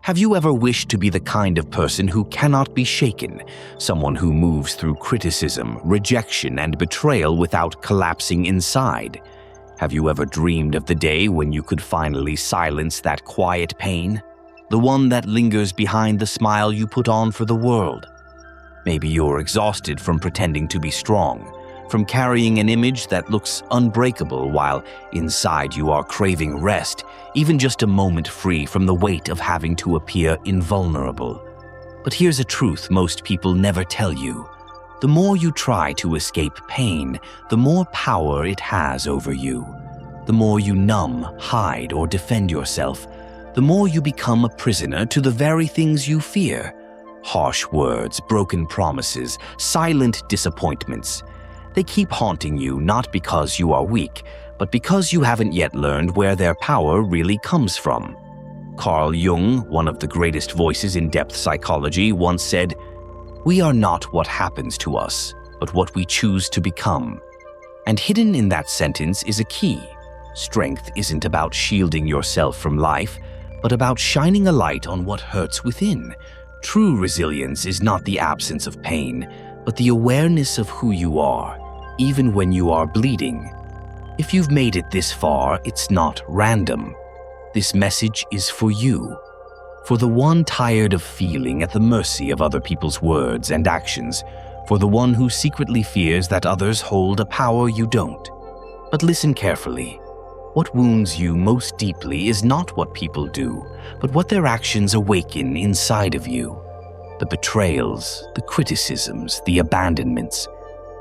Have you ever wished to be the kind of person who cannot be shaken, someone who moves through criticism, rejection, and betrayal without collapsing inside? Have you ever dreamed of the day when you could finally silence that quiet pain? The one that lingers behind the smile you put on for the world? Maybe you're exhausted from pretending to be strong, from carrying an image that looks unbreakable while inside you are craving rest, even just a moment free from the weight of having to appear invulnerable. But here's a truth most people never tell you. The more you try to escape pain, the more power it has over you. The more you numb, hide, or defend yourself, the more you become a prisoner to the very things you fear. Harsh words, broken promises, silent disappointments. They keep haunting you not because you are weak, but because you haven't yet learned where their power really comes from. Carl Jung, one of the greatest voices in depth psychology, once said, "We are not what happens to us, but what we choose to become." And hidden in that sentence is a key. Strength isn't about shielding yourself from life, but about shining a light on what hurts within. True resilience is not the absence of pain, but the awareness of who you are, even when you are bleeding. If you've made it this far, it's not random. This message is for you, for the one tired of feeling at the mercy of other people's words and actions, for the one who secretly fears that others hold a power you don't. But listen carefully. What wounds you most deeply is not what people do, but what their actions awaken inside of you. The betrayals, the criticisms, the abandonments.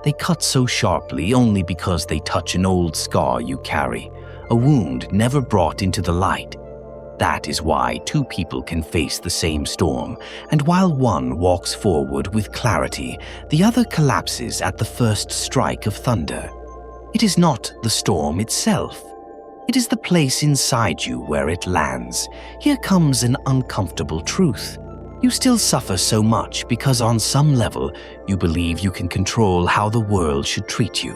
They cut so sharply only because they touch an old scar you carry, a wound never brought into the light. That is why two people can face the same storm, and while one walks forward with clarity, the other collapses at the first strike of thunder. It is not the storm itself. It is the place inside you where it lands. Here comes an uncomfortable truth. You still suffer so much because on some level you believe you can control how the world should treat you.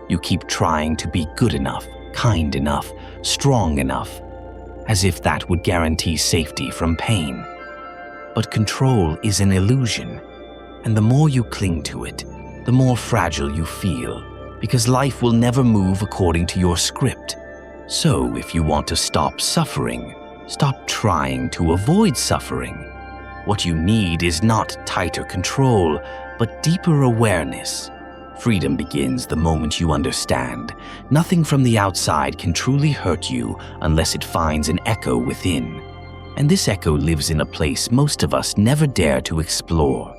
You keep trying to be good enough, kind enough, strong enough, as if that would guarantee safety from pain. But control is an illusion, and the more you cling to it, the more fragile you feel, because life will never move according to your script. So if you want to stop suffering, stop trying to avoid suffering. What you need is not tighter control, but deeper awareness. Freedom begins the moment you understand. Nothing from the outside can truly hurt you unless it finds an echo within. And this echo lives in a place most of us never dare to explore: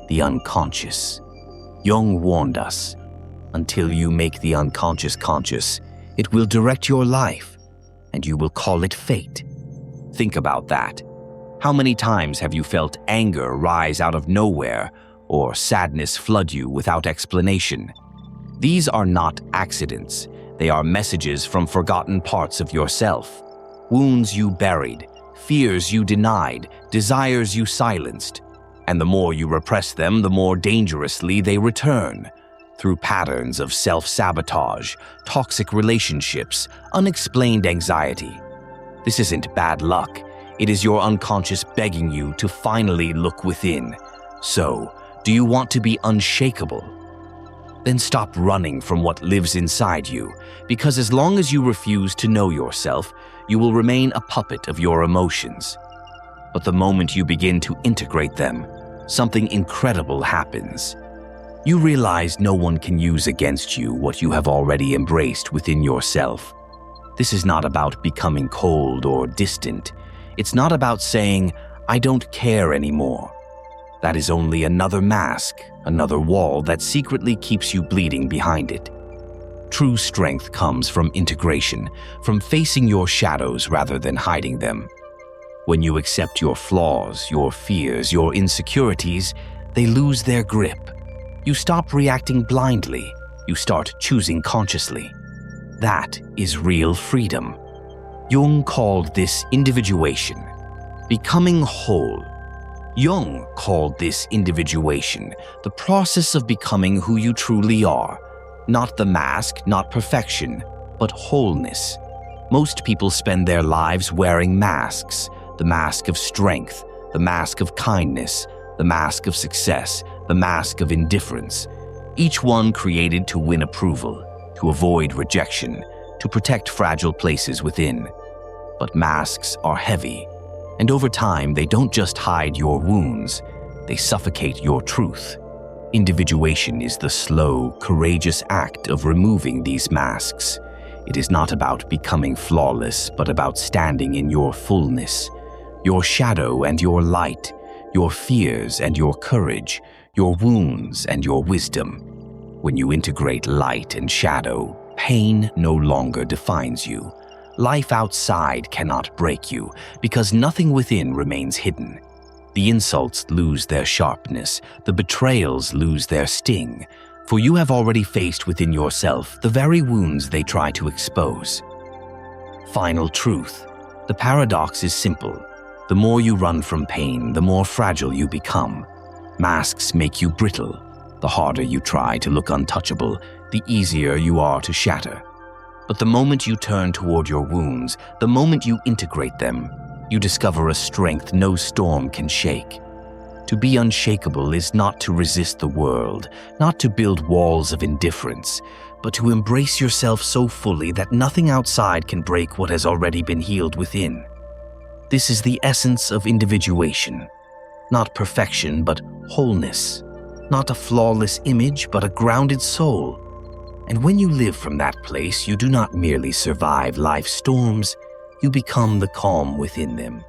the unconscious. Jung warned us, until you make the unconscious conscious, it will direct your life, and you will call it fate. Think about that. How many times have you felt anger rise out of nowhere or sadness flood you without explanation? These are not accidents. They are messages from forgotten parts of yourself. Wounds you buried, fears you denied, desires you silenced. And the more you repress them, the more dangerously they return. Through patterns of self-sabotage, toxic relationships, unexplained anxiety. This isn't bad luck. It is your unconscious begging you to finally look within. So, do you want to be unshakable? Then stop running from what lives inside you, because as long as you refuse to know yourself, you will remain a puppet of your emotions. But the moment you begin to integrate them, something incredible happens. You realize no one can use against you what you have already embraced within yourself. This is not about becoming cold or distant. It's not about saying, "I don't care anymore." That is only another mask, another wall that secretly keeps you bleeding behind it. True strength comes from integration, from facing your shadows rather than hiding them. When you accept your flaws, your fears, your insecurities, they lose their grip. You stop reacting blindly. You start choosing consciously. That is real freedom. Jung called this individuation, becoming whole. Jung called this individuation, the process of becoming who you truly are. Not the mask, not perfection, but wholeness. Most people spend their lives wearing masks, the mask of strength, the mask of kindness, the mask of success, the mask of indifference, each one created to win approval, to avoid rejection, to protect fragile places within. But masks are heavy, and over time they don't just hide your wounds, they suffocate your truth. Individuation is the slow, courageous act of removing these masks. It is not about becoming flawless, but about standing in your fullness, your shadow and your light, your fears and your courage, your wounds and your wisdom. When you integrate light and shadow, pain no longer defines you. Life outside cannot break you, because nothing within remains hidden. The insults lose their sharpness, the betrayals lose their sting, for you have already faced within yourself the very wounds they try to expose. Final truth. The paradox is simple. The more you run from pain, the more fragile you become. Masks make you brittle. The harder you try to look untouchable, the easier you are to shatter. But the moment you turn toward your wounds, the moment you integrate them, you discover a strength no storm can shake. To be unshakable is not to resist the world, not to build walls of indifference, but to embrace yourself so fully that nothing outside can break what has already been healed within. This is the essence of individuation. Not perfection, but wholeness. Not a flawless image, but a grounded soul. And when you live from that place, you do not merely survive life's storms, you become the calm within them.